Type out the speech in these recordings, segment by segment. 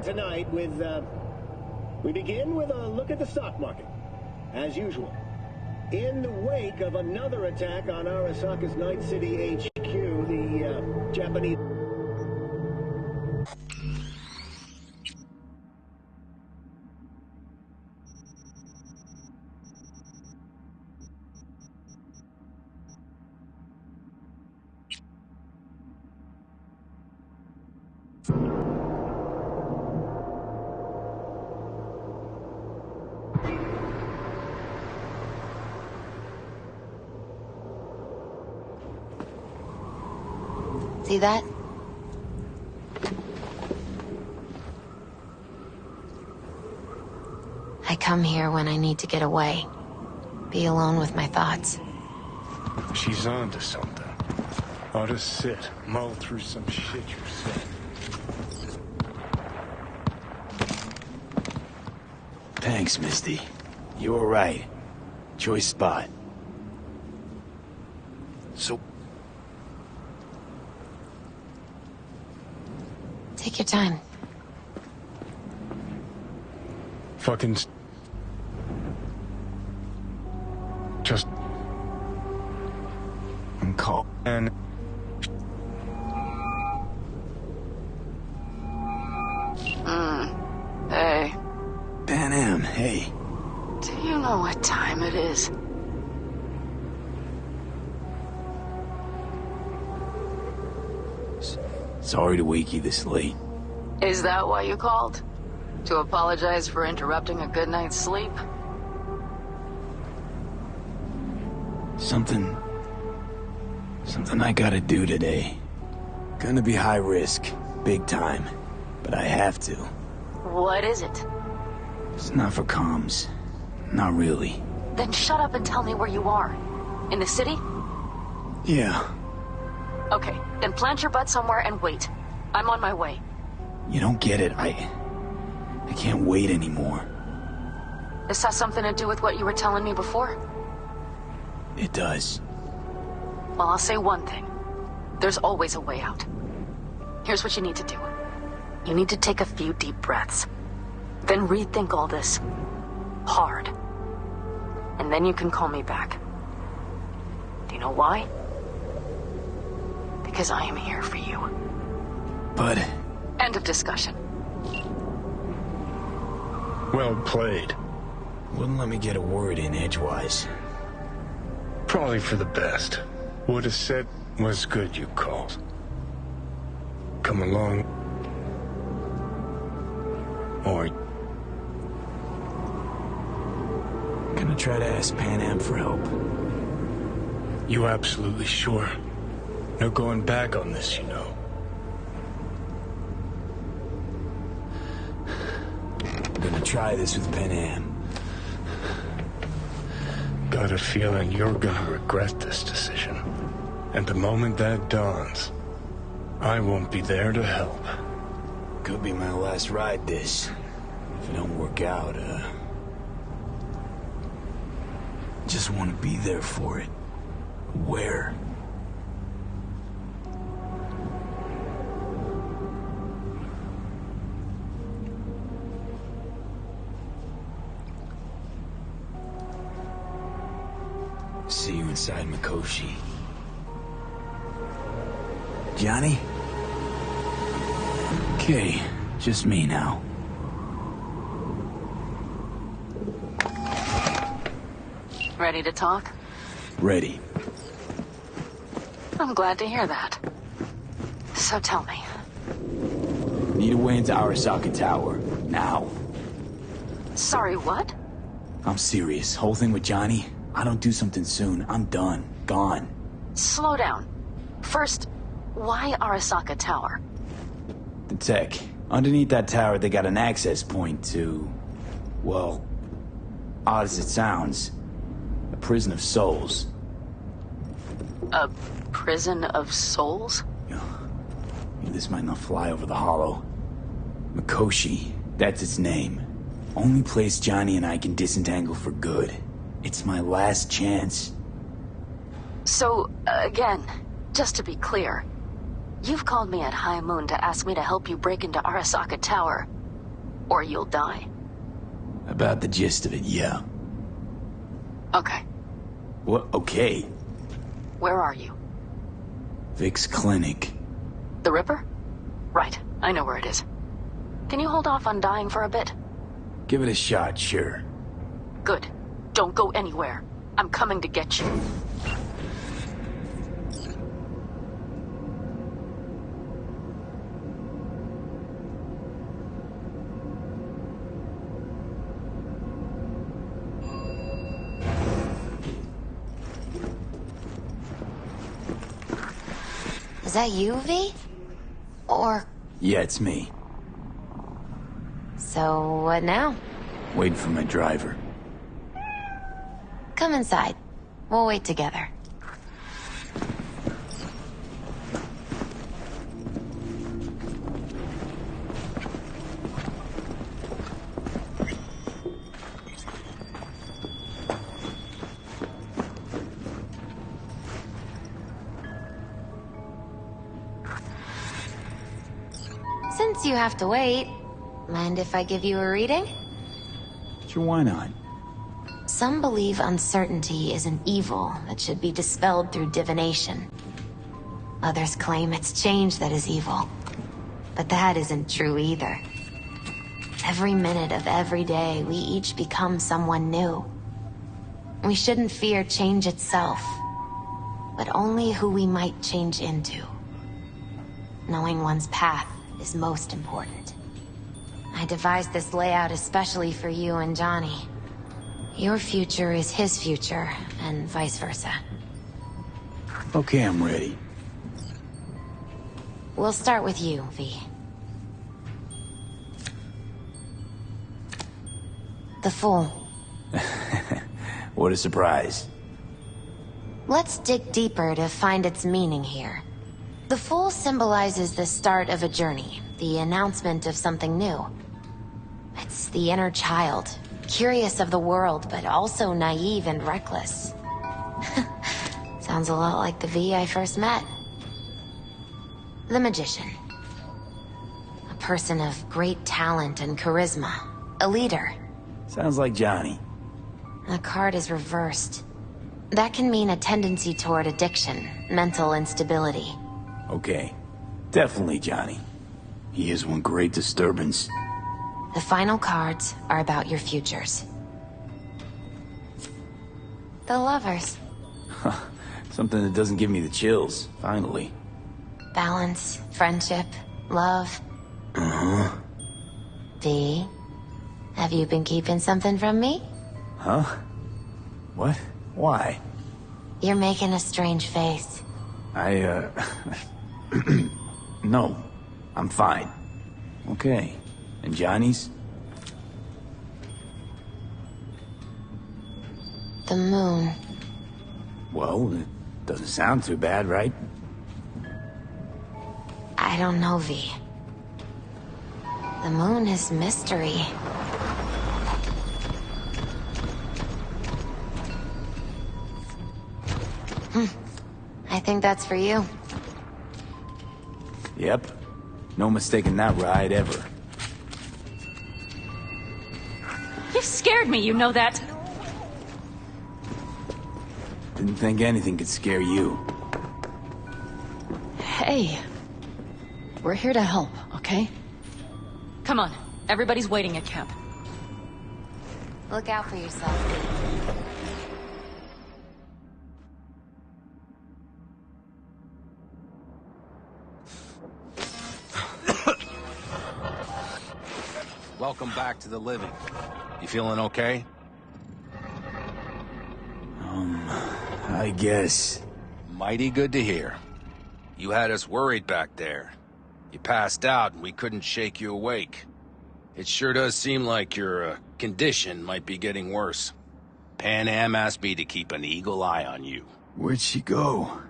tonight with, we begin with a look at the stock market. As usual, in the wake of another attack on Arasaka's Night City HQ, the Japanese... See that? I come here when I need to get away. Be alone with my thoughts. She's on to something. Ought to sit, mull through some shit you said. Thanks, Misty. You were right. Choice spot. So... Take your time. Fucking... Just... I'm called... And... Hey. Panam, hey. Do you know what time it is? Sorry to wake you this late. Is that why you called? To apologize for interrupting a good night's sleep? Something I gotta do today. Gonna be high risk, big time, but I have to. What is it? It's not for comms. Not really. Then shut up and tell me where you are. In the city? Yeah. Okay, then plant your butt somewhere and wait. I'm on my way. You don't get it. I can't wait anymore. This has something to do with what you were telling me before? It does. Well, I'll say one thing. There's always a way out. Here's what you need to do. You need to take a few deep breaths. Then rethink all this. Hard. And then you can call me back. Do you know why? Because I am here for you. But... End of discussion. Well played. Wouldn't let me get a word in edgewise. Probably for the best. What is said was good, you called. Come along. Or... Gonna try to ask Panam for help. You absolutely sure? No going back on this, you know. I'm gonna try this with Panam. Got a feeling you're gonna regret this decision. And the moment that dawns, I won't be there to help. Could be my last ride this. If it don't work out, just want to be there for it. Where? See you inside Mikoshi. Johnny? Okay, just me now. Ready to talk? Ready. I'm glad to hear that. So tell me. Need a way into Arasaka Tower. Now. Sorry, what? I'm serious. Whole thing with Johnny, I don't do something soon, I'm done. Gone. Slow down. First, why Arasaka Tower? The tech. Underneath that tower, they got an access point to... well, odd as it sounds, a prison of souls. A prison of souls? This might not fly over the hollow. Mikoshi, that's its name. Only place Johnny and I can disentangle for good. It's my last chance. So, again, just to be clear, you've called me at High Moon to ask me to help you break into Arasaka Tower, or you'll die. About the gist of it, yeah. Okay. What? Okay. Where are you? Vic's clinic. The Ripper? Right, I know where it is. Can you hold off on dying for a bit? Give it a shot, sure. Good. Don't go anywhere. I'm coming to get you. Is that you, V? Or... Yeah, it's me. So, what now? Waiting for my driver. Come inside. We'll wait together. Since you have to wait, mind if I give you a reading? Sure, why not? Some believe uncertainty is an evil that should be dispelled through divination. Others claim it's change that is evil. But that isn't true either. Every minute of every day, we each become someone new. We shouldn't fear change itself, but only who we might change into. Knowing one's path is most important. I devised this layout especially for you and Johnny. Your future is his future, and vice versa. Okay, I'm ready. We'll start with you, V. The Fool. What a surprise. Let's dig deeper to find its meaning here. The Fool symbolizes the start of a journey, the announcement of something new. It's the inner child, curious of the world, but also naive and reckless. Sounds a lot like the V I first met. The Magician. A person of great talent and charisma. A leader. Sounds like Johnny. The card is reversed. That can mean a tendency toward addiction, mental instability. Okay. Definitely Johnny. He is one great disturbance. The final cards are about your futures. The Lovers. Something that doesn't give me the chills, finally. Balance, friendship, love. Uh-huh. V, have you been keeping something from me? Huh? What? Why? You're making a strange face. No. I'm fine. Okay. And Johnny's? The moon. Well, it doesn't sound too bad, right? I don't know, V. The moon is mystery. I think that's for you. Yep. No mistaking that ride ever. You've scared me, you know that. Didn't think anything could scare you. Hey. We're here to help, okay? Come on, everybody's waiting at camp. Look out for yourself. Welcome back to the living. You feeling okay? I guess. Mighty good to hear. You had us worried back there. You passed out and we couldn't shake you awake. It sure does seem like your condition might be getting worse. Panam asked me to keep an eagle eye on you. Where'd she go?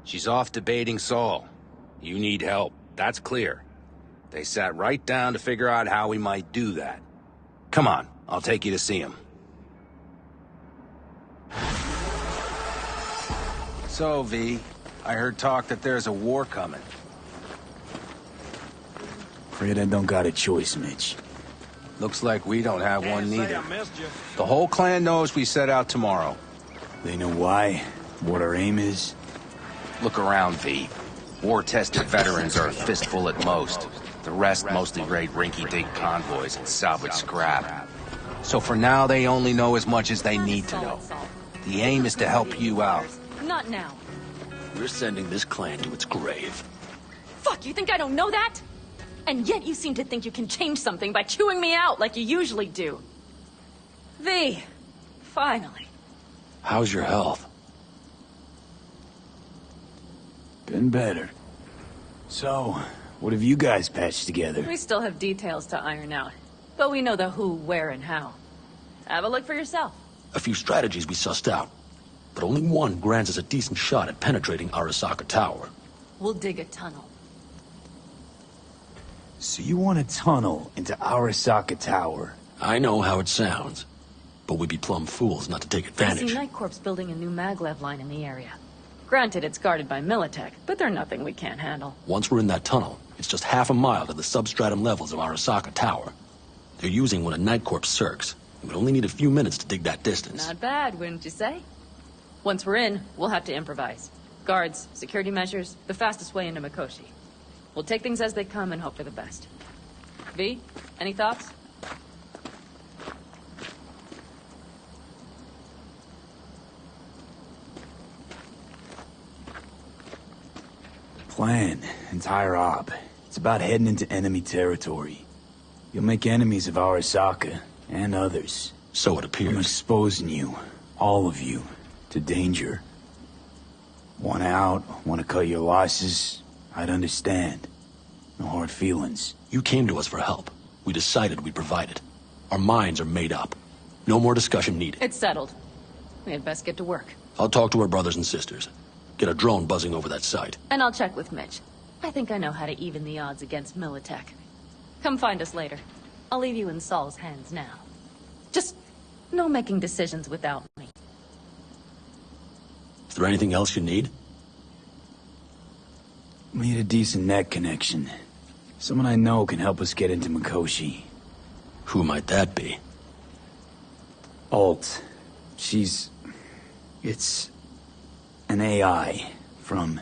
She's off debating Saul. You need help, that's clear. They sat right down to figure out how we might do that. Come on, I'll take you to see him. So, V, I heard talk that there's a war coming. Afraid I don't got a choice, Mitch. Looks like we don't have one neither. The whole clan knows we set out tomorrow. They know why? What our aim is? Look around, V. War-tested veterans are a fistful at most. The rest mostly raid rinky-dink convoys and salvage scrap. So for now, they only know as much as they need to know. The aim is to help you out. Not now. We're sending this clan to its grave. Fuck, you think I don't know that? And yet you seem to think you can change something by chewing me out like you usually do. V, finally. How's your health? Been better. So, what have you guys patched together? We still have details to iron out, but we know the who, where, and how. Have a look for yourself. A few strategies we sussed out, but only one grants us a decent shot at penetrating Arasaka Tower. We'll dig a tunnel. So you want a tunnel into Arasaka Tower? I know how it sounds, but we'd be plumb fools not to take I advantage. see Night Corp's building a new maglev line in the area. Granted, it's guarded by Militech, but they're nothing we can't handle. Once we're in that tunnel, it's just half a mile to the substratum levels of Arasaka Tower. They're using one of Night Corp's circs. It would only need a few minutes to dig that distance. Not bad, wouldn't you say? Once we're in, we'll have to improvise. Guards, security measures, the fastest way into Mikoshi. We'll take things as they come and hope for the best. V, any thoughts? Plan, entire op. It's about heading into enemy territory. You'll make enemies of Arasaka, and others. So it I'm appears. exposing you, all of you, to danger. Want out, want to cut your losses, I'd understand. No hard feelings. You came to us for help. We decided we'd provide it. Our minds are made up. No more discussion needed. It's settled. We had best get to work. I'll talk to our brothers and sisters. Get a drone buzzing over that site. And I'll check with Mitch. I think I know how to even the odds against Militech. Come find us later. I'll leave you in Saul's hands now. Just no making decisions without me. Is there anything else you need? Need a decent net connection. Someone I know can help us get into Mikoshi. Who might that be? Alt. It's an AI from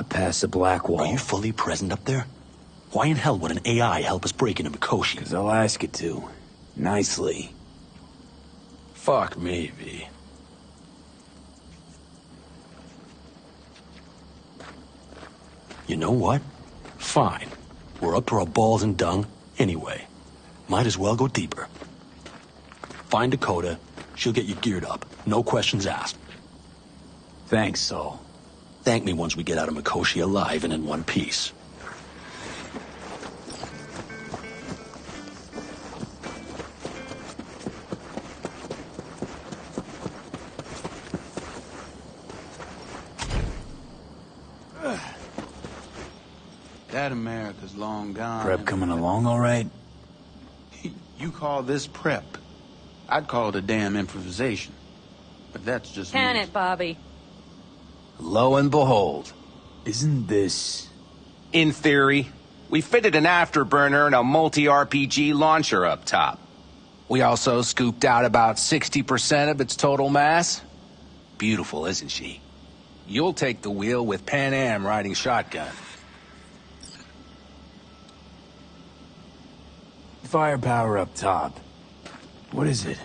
past the Black Wall. Are you fully present up there? Why in hell would an AI help us break into Mikoshi? 'Cause I'll ask it to. Nicely. Fuck me, V. You know what? Fine. We're up to our balls in dung anyway. Might as well go deeper. Find Dakota. She'll get you geared up. No questions asked. Thanks, Saul. Thank me once we get out of Mikoshi alive and in one piece. That America's long gone. Prep coming along all right? You call this prep? I'd call it a damn improvisation. But that's just Can me. it, Bobby? Lo and behold. Isn't this... In theory, we fitted an afterburner and a multi-RPG launcher up top. We also scooped out about 60% of its total mass. Beautiful, isn't she? You'll take the wheel with Panam riding shotgun. Firepower up top. What is it?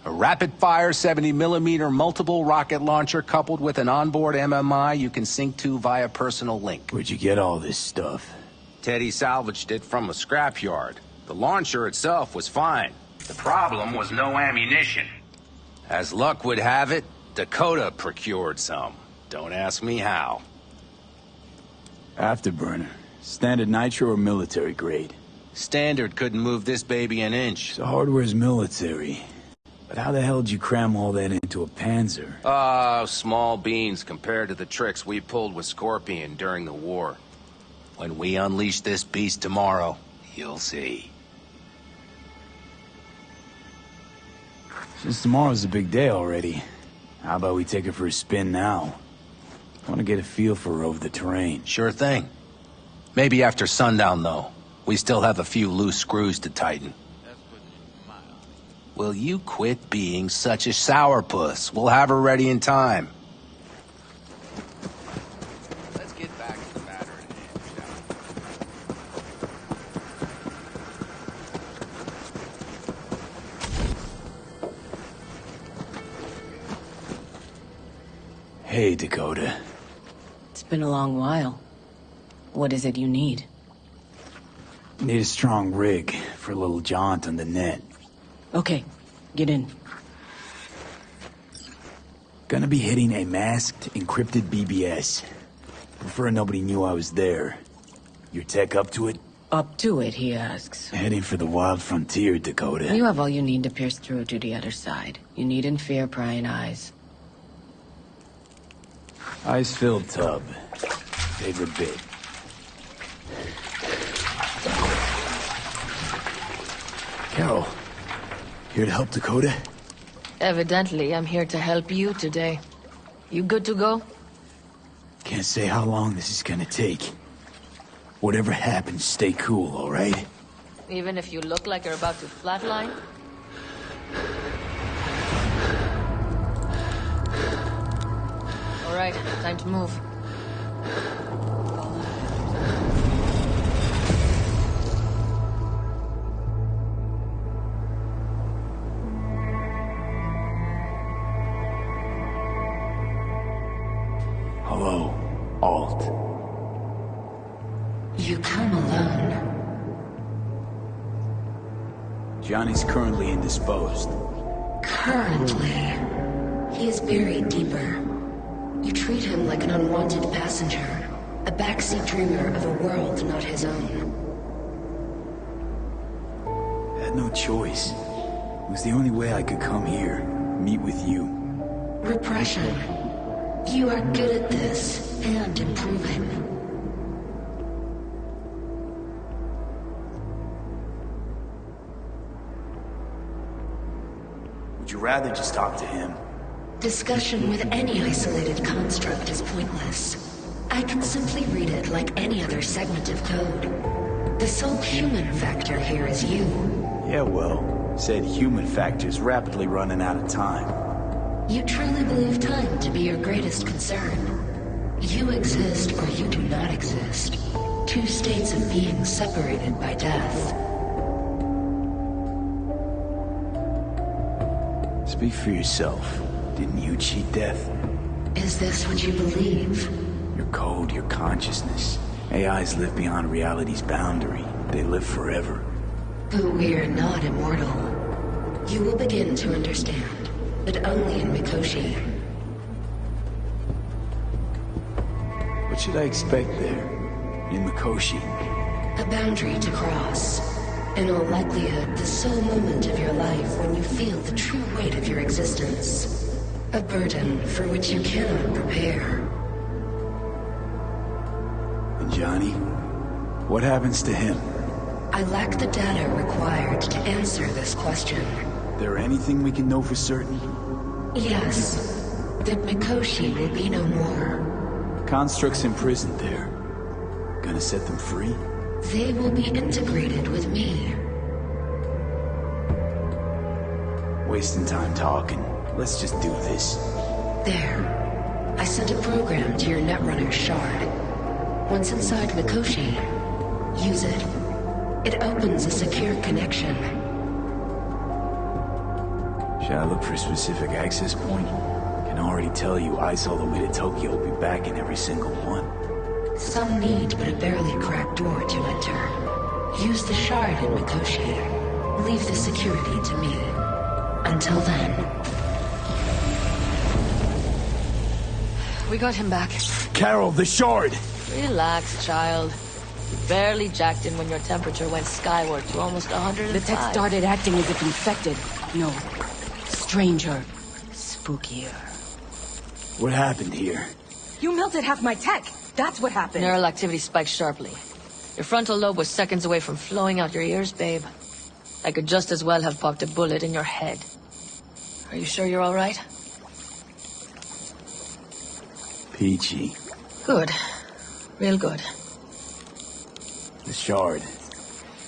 A rapid-fire 70mm multiple rocket launcher coupled with an onboard MMI you can sync to via personal link. Where'd you get all this stuff? Teddy salvaged it from a scrapyard. The launcher itself was fine. The problem was no ammunition. As luck would have it, Dakota procured some. Don't ask me how. Afterburner. Standard nitro or military grade? Standard couldn't move this baby an inch. So hardware's military. But how the hell did you cram all that into a Panzer? Small beans compared to the tricks we pulled with Scorpion during the war. When we unleash this beast tomorrow, you'll see. Since tomorrow's a big day already, how about we take her for a spin now? I want to get a feel for her over the terrain. Sure thing. Maybe after sundown, though. We still have a few loose screws to tighten. Will you quit being such a sourpuss? We'll have her ready in time. Let's get back to the matter at hand, shall we? Hey, Dakota. It's been a long while. What is it you need? Need a strong rig for a little jaunt on the net. Okay, get in. Gonna be hitting a masked, encrypted BBS. Prefer nobody knew I was there. Your tech up to it? Up to it, he asks. Heading for the wild frontier, Dakota. You have all you need to pierce through to the other side. You needn't fear prying eyes. Ice-filled tub. Favorite bit. Carol, here to help Dakota? Evidently, I'm here to help you today. You good to go? Can't say how long this is gonna take. Whatever happens, stay cool, alright? Even if you look like you're about to flatline? Alright, time to move. Hello, Alt. You come alone. Johnny's currently indisposed. Currently, he is buried deeper. You treat him like an unwanted passenger, a backseat dreamer of a world not his own. Had no choice. It was the only way I could come here, meet with you. Repression. You are good at this, and improving. Would you rather just talk to him? Discussion with any isolated construct is pointless. I can simply read it like any other segment of code. The sole human factor here is you. Yeah, well, said human factor's rapidly running out of time. You truly believe time to be your greatest concern. You exist or you do not exist. Two states of being separated by death. Speak for yourself. Didn't you cheat death? Is this what you believe? Your code, your consciousness. AIs live beyond reality's boundary. They live forever. But we're not immortal. You will begin to understand, but only in Mikoshi. What should I expect there? In Mikoshi? A boundary to cross. In all likelihood, the sole moment of your life when you feel the true weight of your existence. A burden for which you cannot prepare. And Johnny? What happens to him? I lack the data required to answer this question. There anything we can know for certain? Yes. That Mikoshi will be no more. Constructs imprisoned there. Gonna set them free? They will be integrated with me. Wasting time talking. Let's just do this. There. I sent a program to your Netrunner shard. Once inside Mikoshi, use it. It opens a secure connection. Should I look for a specific access point? Can already tell you ice all the way to Tokyo will be back in every single one. Some need but a barely cracked door to enter. Use the shard in Mikoshi. Leave the security to me. Until then. We got him back. Carol, the shard! Relax, child. You barely jacked in when your temperature went skyward to almost 105. The tech started acting as if infected. No. Stranger. Spookier. What happened here? You melted half my tech. That's what happened. Neural activity spiked sharply. Your frontal lobe was seconds away from flowing out your ears, babe. I could just as well have popped a bullet in your head. Are you sure you're all right? Peachy. Good. Real good. The shard.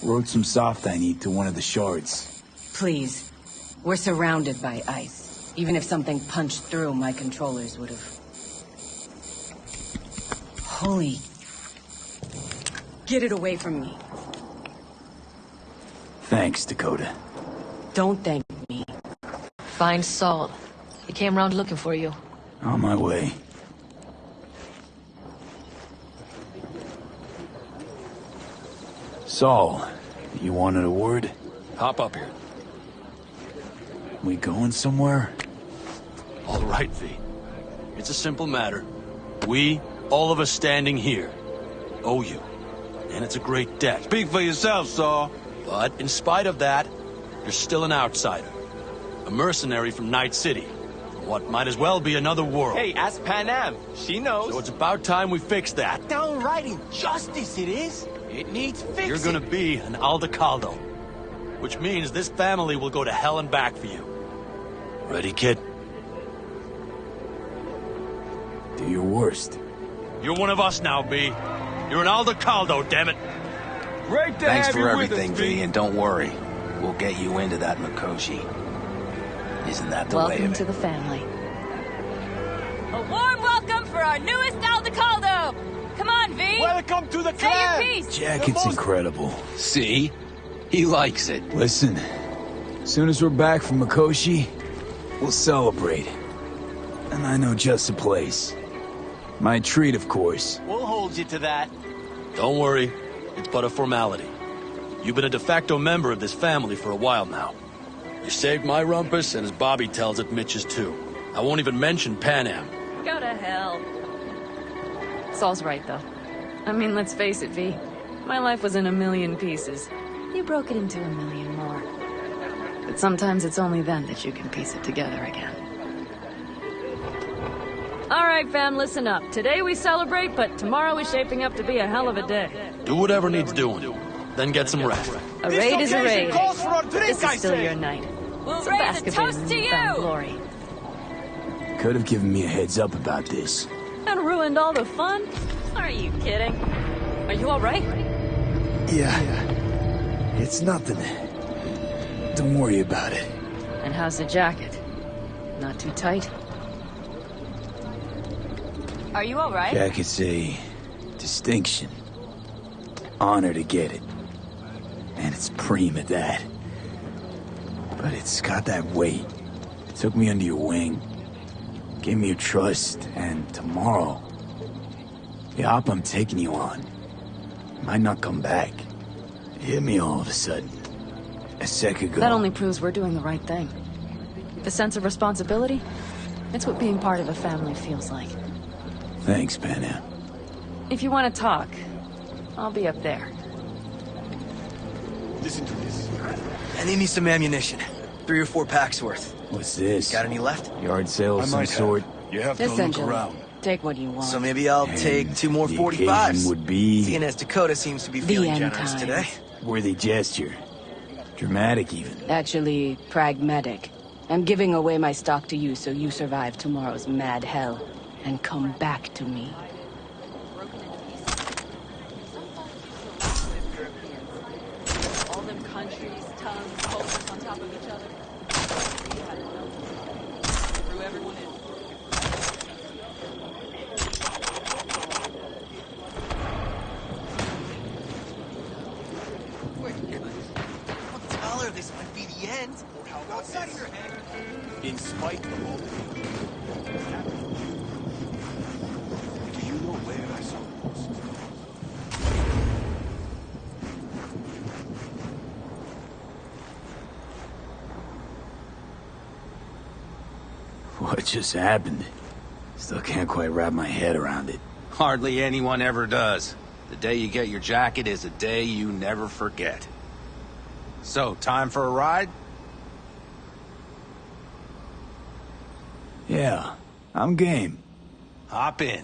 Wrote some soft I need to one of the shards. Please. We're surrounded by ice. Even if something punched through, my controllers would have... Holy... Get it away from me. Thanks, Dakota. Don't thank me. Find Saul. He came around looking for you. On my way. Saul, you wanted a word? Hop up here. We going somewhere? All right, V. It's a simple matter. We, all of us standing here, owe you. And it's a great debt. Speak for yourself, Saul. But in spite of that, you're still an outsider. A mercenary from Night City. From what might as well be another world. Hey, ask Panam. She knows. So it's about time we fix that. Downright injustice it is. It needs fixing. You're gonna be an Aldecaldo. Which means this family will go to hell and back for you. Ready, kid? Do your worst. You're one of us now, B. You're an Aldecaldo, damn it. Great to Thanks have for you everything, with us, V, and don't worry. We'll get you into that Mikoshi. Isn't that the way Welcome of it? to the family. A warm welcome for our newest Aldecaldo! Come on, V! Welcome to the Say your clan! piece! Jacket's incredible. See? He likes it. Listen, as soon as we're back from Mikoshi, we'll celebrate. And I know just the place. My treat, of course. We'll hold you to that. Don't worry. It's but a formality. You've been a de facto member of this family for a while now. You saved my rumpus, and as Bobby tells it, Mitch's too. I won't even mention Panam. Go to hell. Saul's right, though. I mean, let's face it, V. My life was in a million pieces. You broke it into a million more. But sometimes it's only then that you can piece it together again. All right, fam, listen up. Today we celebrate, but tomorrow is shaping up to be a hell of a day. Do whatever needs doing. Then get some rest. A raid is a raid. Calls for a drink, This I is still say. your night. We'll So raise bask a a bit toast in to newfound you! glory. Could have given me a heads up about this. And ruined all the fun? Are you kidding? Are you all right? Yeah. It's nothing. Don't worry about it. And how's the jacket? Not too tight? Are you all right? Jacket's a distinction. Honor to get it. And it's preem at that. But it's got that weight. It took me under your wing. Gave me your trust, and tomorrow... the op I'm taking you on might not come back. It hit me all of a sudden. A sec ago. That only proves we're doing the right thing. The sense of responsibility? It's what being part of a family feels like. Thanks, Panam. If you want to talk, I'll be up there. Listen to this. I need me some ammunition. 3 or 4 packs worth. What's this? Got any left? Yard sale of some sort? You have to look Essentially. around. Take what you want. So maybe I'll And take 2 more the 45s. occasion would be Seeing as Dakota seems to be The feeling end generous times. today. worthy gesture. Dramatic, even. Actually, pragmatic. I'm giving away my stock to you so you survive tomorrow's mad hell and come back to me. All them countries, tongues, cultures on top of each other. Threw everyone in. Well, tell her this might be the end. What's out of your head? In spite of all do you know where I saw the ghost? What just happened? Still can't quite wrap my head around it. Hardly anyone ever does. The day you get your jacket is a day you never forget. So, time for a ride? Yeah, I'm game. Hop in.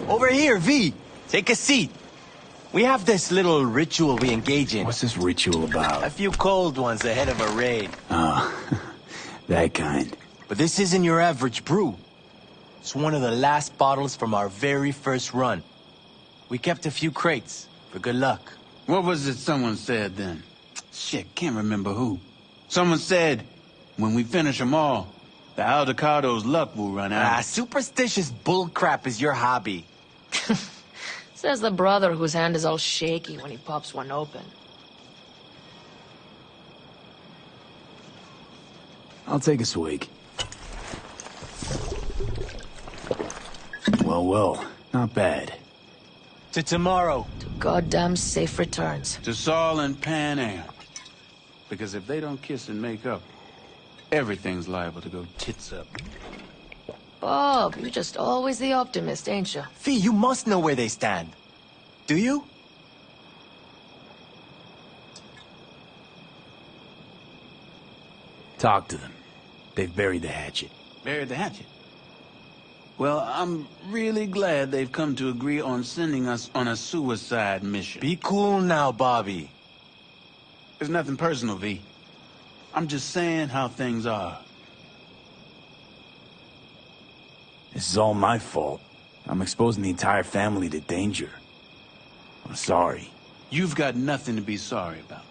Over here, V. Take a seat. We have this little ritual we engage in. What's this ritual about? A few cold ones ahead of a raid. Oh, that kind. But this isn't your average brew. It's one of the last bottles from our very first run. We kept a few crates, for good luck. What was it someone said then? Shit, can't remember who. Someone said, when we finish them all, the Aldecado's luck will run out. Superstitious bullcrap is your hobby. Says the brother whose hand is all shaky when he pops one open. I'll take a swig. Well, not bad. To tomorrow. To goddamn safe returns. To Saul and Panam. Because if they don't kiss and make up, everything's liable to go tits up. Bob, you're just always the optimist, ain't you? Fee, you must know where they stand. Do you? Talk to them. They've buried the hatchet. Buried the hatchet? Well, I'm really glad they've come to agree on sending us on a suicide mission. Be cool now, Bobby. It's nothing personal, V. I'm just saying how things are. This is all my fault. I'm exposing the entire family to danger. I'm sorry. You've got nothing to be sorry about.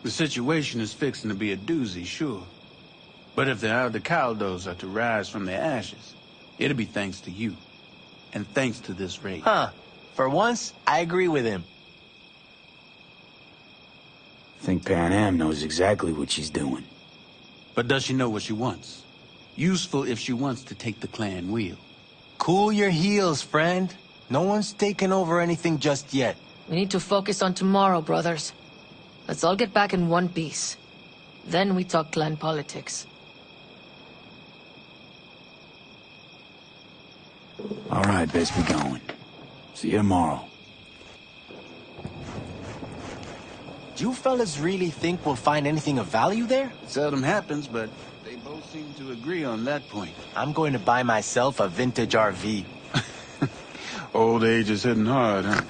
The situation is fixing to be a doozy, sure. But if the Aldecaldos are to rise from their ashes, it'll be thanks to you. And thanks to this raid. Huh. For once, I agree with him. I think Panam knows exactly what she's doing. But does she know what she wants? Useful if she wants to take the clan wheel. Cool your heels, friend. No one's taken over anything just yet. We need to focus on tomorrow, brothers. Let's all get back in one piece. Then we talk clan politics. All right, best be going. See you tomorrow. Do you fellas really think we'll find anything of value there? It seldom happens, but they both seem to agree on that point. I'm going to buy myself a vintage RV. Old age is hitting hard, huh?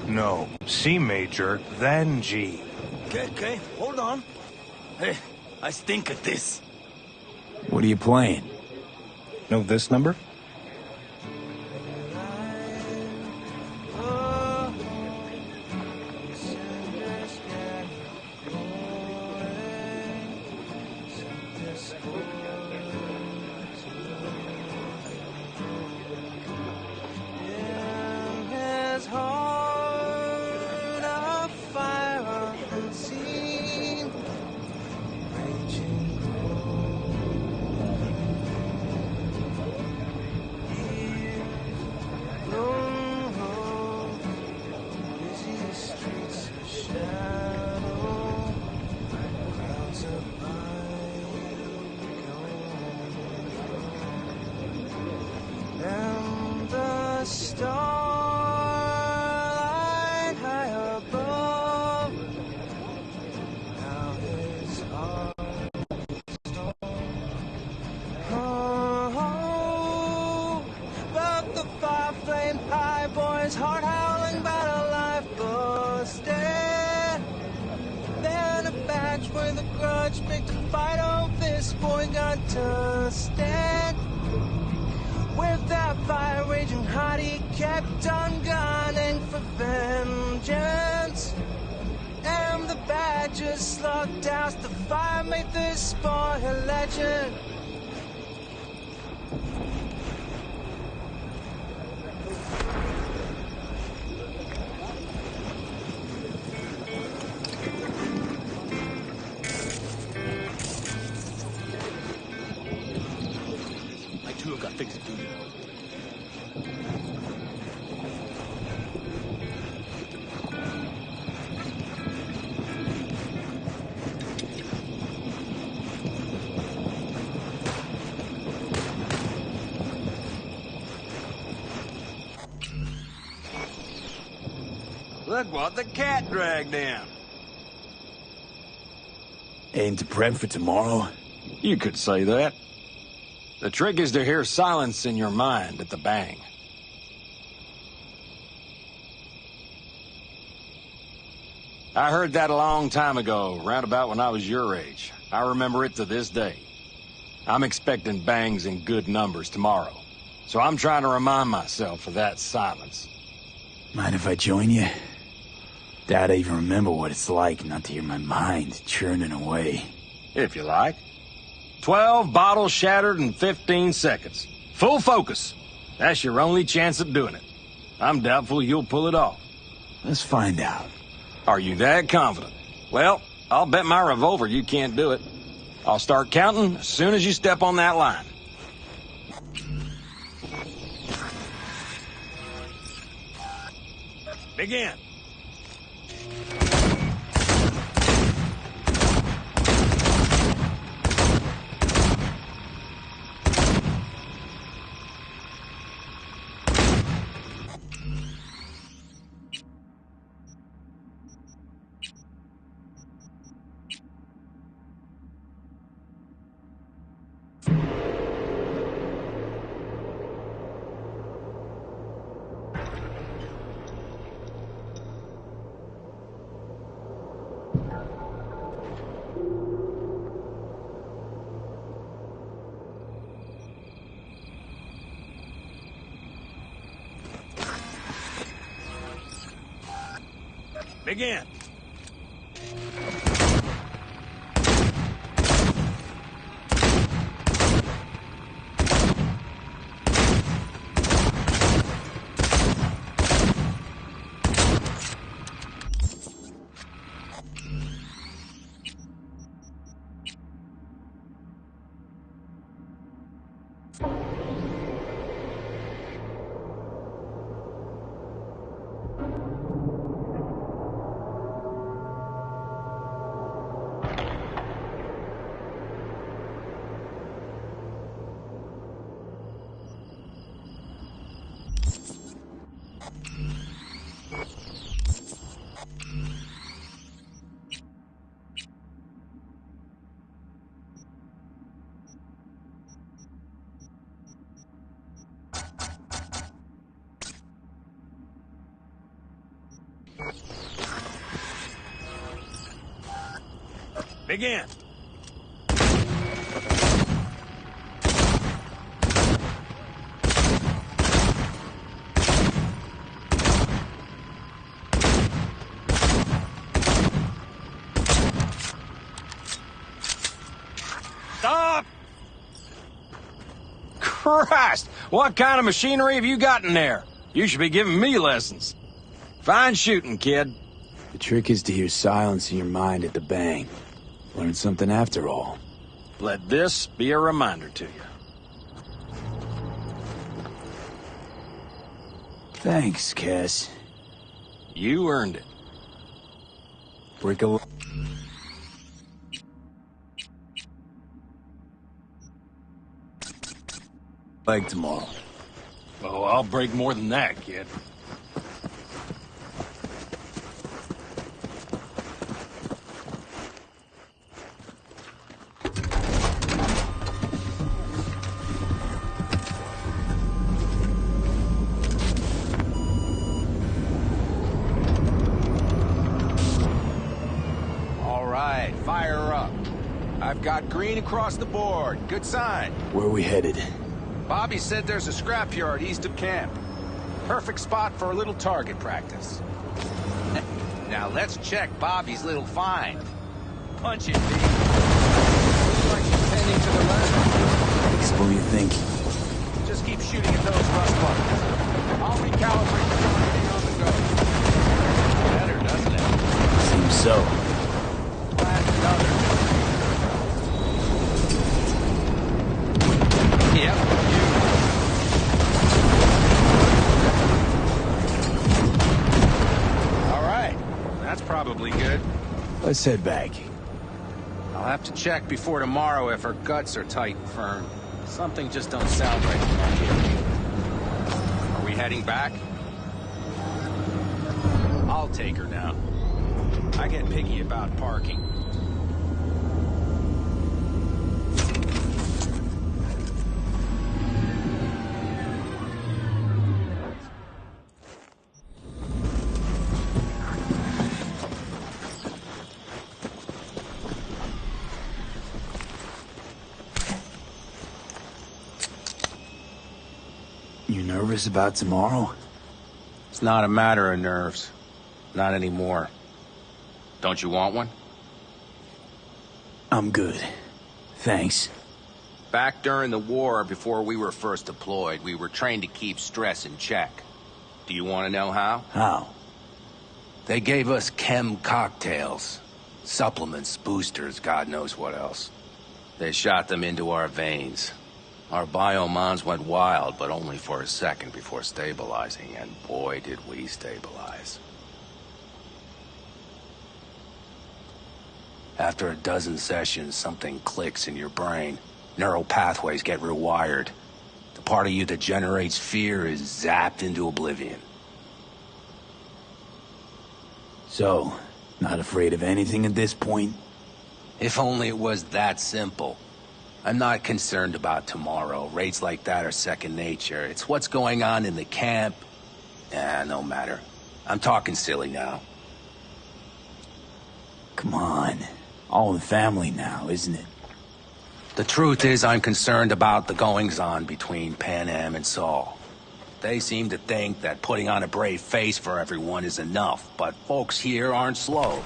No. C major, then G. Okay, hold on. Hey, I stink at this. What are you playing? Know this number? I too have got things to do. Look what the cat dragged in. Aim to prep for tomorrow? You could say that. The trick is to hear silence in your mind at the bang. I heard that a long time ago, round about when I was your age. I remember it to this day. I'm expecting bangs in good numbers tomorrow, so I'm trying to remind myself of that silence. Mind if I join you? Doubt I even remember what it's like not to hear my mind churning away. If you like. 12 bottles shattered in 15 seconds. Full focus. That's your only chance of doing it. I'm doubtful you'll pull it off. Let's find out. Are you that confident? Well, I'll bet my revolver you can't do it. I'll start counting as soon as you step on that line. Begin. Begin. Begin. Stop! Christ! What kind of machinery have you got in there? You should be giving me lessons. Fine shooting, kid. The trick is to hear silence in your mind at the bang. Learn something after all. Let this be a reminder to you. Thanks, Cass. You earned it. Break a leg tomorrow. Oh, I'll break more than that, kid. Fire up. I've got green across the board. Good sign. Where are we headed? Bobby said there's a scrapyard east of camp. Perfect spot for a little target practice. Now let's check Bobby's little find. Punch it, B. Looks like he's heading to the left. What do you think? Just keep shooting at those rust buttons. I'll recalibrate the targeting on the go. Better, doesn't it? Seems so. Yep. All right. That's probably good. Let's head back. I'll have to check before tomorrow if her guts are tight and firm. Something just don't sound right in my kid. Are we heading back? I'll I'll take her now. I get picky about parking. You nervous about tomorrow? It's not a matter of nerves. Not anymore. Don't you want one? I'm good. Thanks. Back during the war, before we were first deployed, we were trained to keep stress in check. Do you want to know how? How? They gave us chem cocktails. Supplements, boosters, God knows what else. They shot them into our veins. Our biomons went wild, but only for a second before stabilizing, and boy did we stabilize. After a dozen sessions, something clicks in your brain. Neural pathways get rewired. The part of you that generates fear is zapped into oblivion. So, not afraid of anything at this point? If only it was that simple. I'm not concerned about tomorrow. Raids like that are second nature. It's what's going on in the camp. No matter. I'm talking silly now. Come on. All in the family now, isn't it? The truth is, I'm concerned about the goings-on between Panam and Saul. They seem to think that putting on a brave face for everyone is enough, but folks here aren't slow.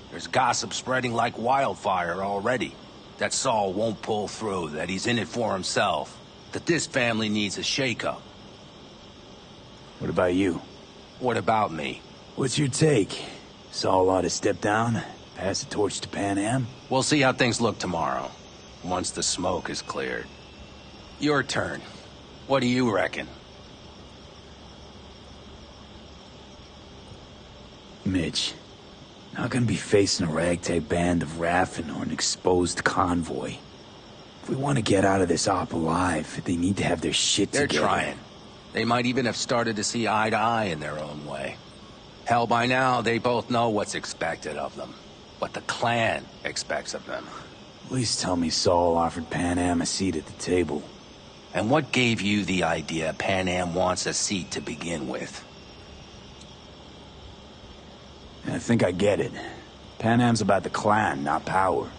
There's gossip spreading like wildfire already. That Saul won't pull through, that he's in it for himself, that this family needs a shake-up. What about you? What about me? What's your take? Saul ought to step down, pass the torch to Panam? We'll see how things look tomorrow, once the smoke is cleared. Your turn. What do you reckon? Mitch. Not gonna be facing a ragtag band of Raffin or an exposed convoy. If we want to get out of this op alive, they need to have their shit together. They're trying. They might even have started to see eye to eye in their own way. Hell, by now, they both know what's expected of them. What the clan expects of them. Please tell me Saul offered Panam a seat at the table. And what gave you the idea Panam wants a seat to begin with? I think I get it. Panam's about the clan, not power.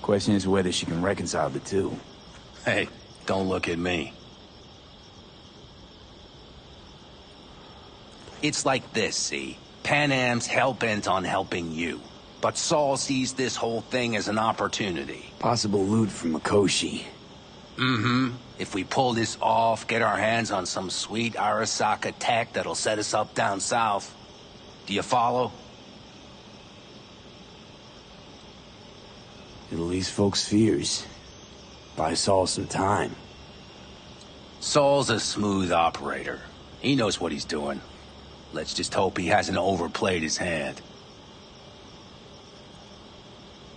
Question is whether she can reconcile the two. Hey, don't look at me. It's like this, see? Panam's hell-bent on helping you. But Saul sees this whole thing as an opportunity. Possible loot from Mikoshi. Mm-hmm. If we pull this off, get our hands on some sweet Arasaka tech that'll set us up down south. Do you follow? It'll ease folks' fears. Buy Saul some time. Saul's a smooth operator. He knows what he's doing. Let's just hope he hasn't overplayed his hand.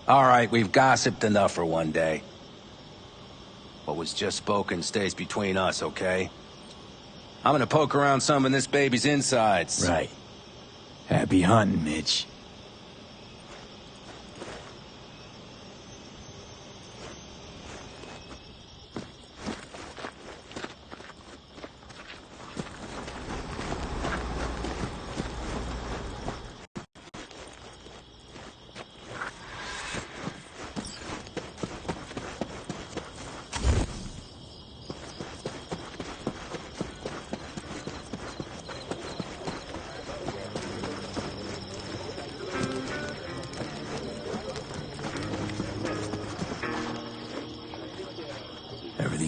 All right, we've gossiped enough for one day. What was just spoken stays between us, okay? I'm gonna poke around some of this baby's insides. Right. Happy hunting, Mitch.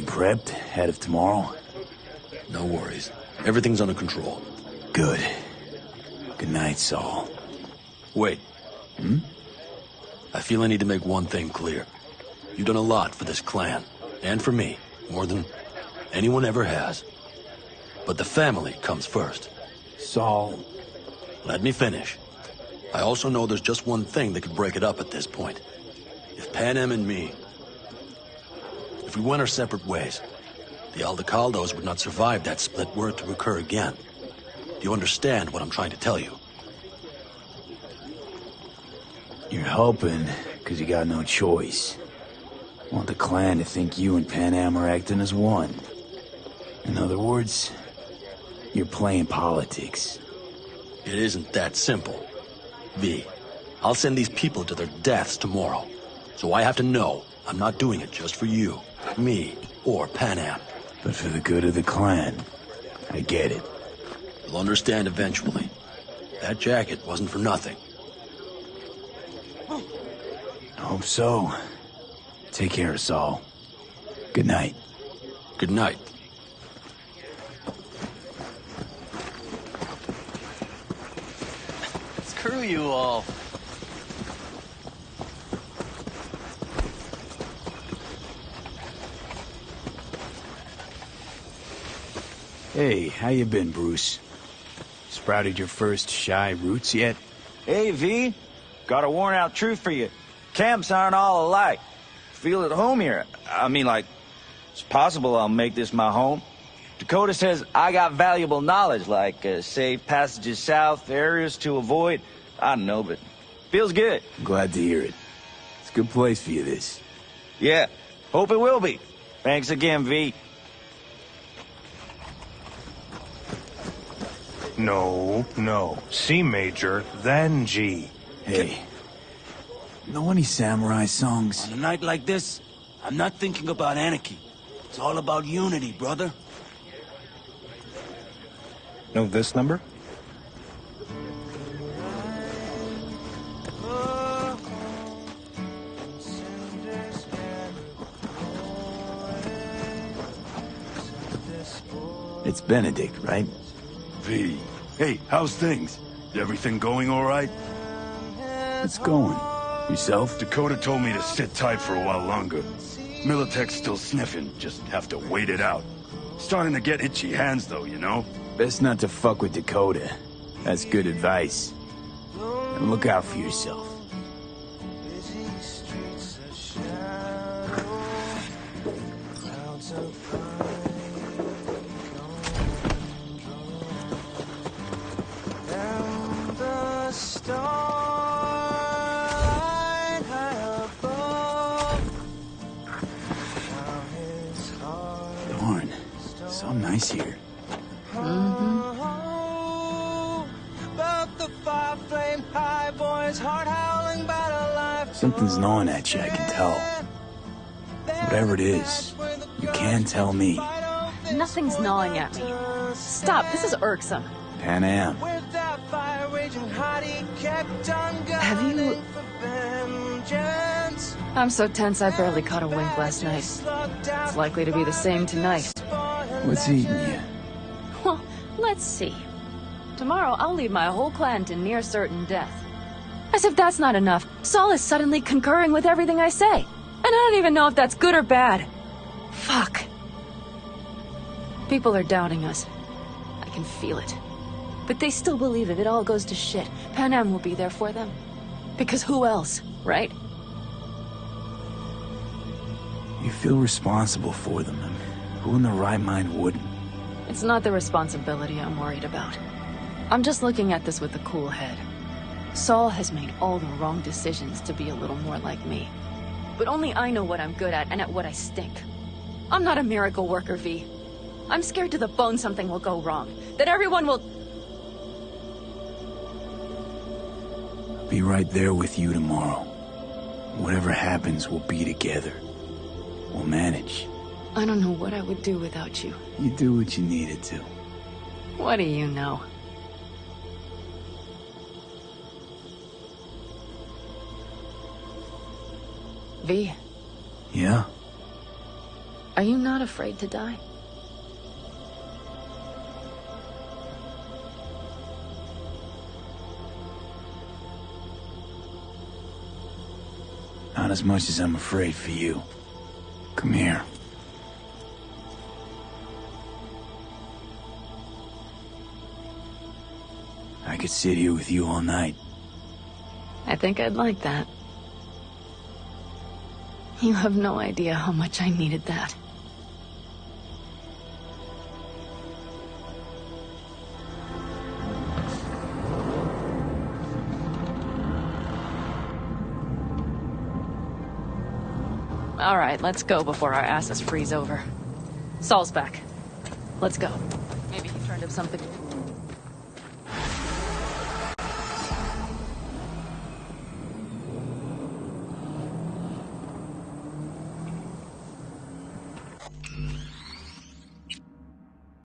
Prepped, ahead of tomorrow? No worries. Everything's under control. Good. Good night, Saul. Wait. I feel I need to make one thing clear. You've done a lot for this clan, and for me, more than anyone ever has. But the family comes first. Saul... Let me finish. I also know there's just one thing that could break it up at this point. If Panam and me... If we went our separate ways, The Aldecaldos would not survive that split were it to occur again. Do you understand what I'm trying to tell you? You're hoping, because you got no choice. Want the clan to think you and Panam are acting as one. In other words, you're playing politics. It isn't that simple. V, I'll send these people to their deaths tomorrow. So I have to know I'm not doing it just for you, me, or Panam. But for the good of the clan, I get it. You'll understand eventually. That jacket wasn't for nothing. Hope so. Take care of Saul. Good night. Good night. Screw you all. Hey, how you been, Bruce? Sprouted your first shy roots yet? Hey, V. Got a worn-out truth for you. Camps aren't all alike. Feel at home here. I mean, like, it's possible I'll make this my home. Dakota says I got valuable knowledge, like safe passages south, areas to avoid. I don't know, but feels good. I'm glad to hear it. It's a good place for you, this. Yeah, hope it will be. Thanks again, V. No. C major, then G. Hey, know any samurai songs? On a night like this, I'm not thinking about anarchy. It's all about unity, brother. Know this number? It's Benedict, right? V. Hey, how's things? Everything going all right? It's going. Yourself? Dakota told me to sit tight for a while longer. Militech's still sniffing, just have to wait it out. Starting to get itchy hands though, you know? Best not to fuck with Dakota. That's good advice. And look out for yourself. Darn, so nice here. Something's gnawing at you, I can tell. Whatever it is, you can tell me. Nothing's gnawing at me. Stop, this is irksome. Panam. Have you... I'm so tense I barely caught a wink last night. It's likely to be the same tonight. What's eating you? Well, let's see. Tomorrow I'll lead my whole clan to near certain death. As if that's not enough, Saul is suddenly concurring with everything I say. And I don't even know if that's good or bad. Fuck. People are doubting us. I can feel it. But they still believe if it all goes to shit, Panam will be there for them. Because who else, right? You feel responsible for them. I mean, who in their right mind wouldn't? It's not the responsibility I'm worried about. I'm just looking at this with a cool head. Saul has made all the wrong decisions to be a little more like me. But only I know what I'm good at and at what I stink. I'm not a miracle worker, V. I'm scared to the bone something will go wrong. That everyone will... I'll be right there with you tomorrow. Whatever happens, we'll be together. We'll manage. I don't know what I would do without you. You do what you needed to. What do you know? V. Yeah? Are you not afraid to die? Not as much as I'm afraid for you. Come here. I could sit here with you all night. I think I'd like that. You have no idea how much I needed that. All right, let's go before our asses freeze over. Saul's back. Let's go. Maybe he turned him something to do.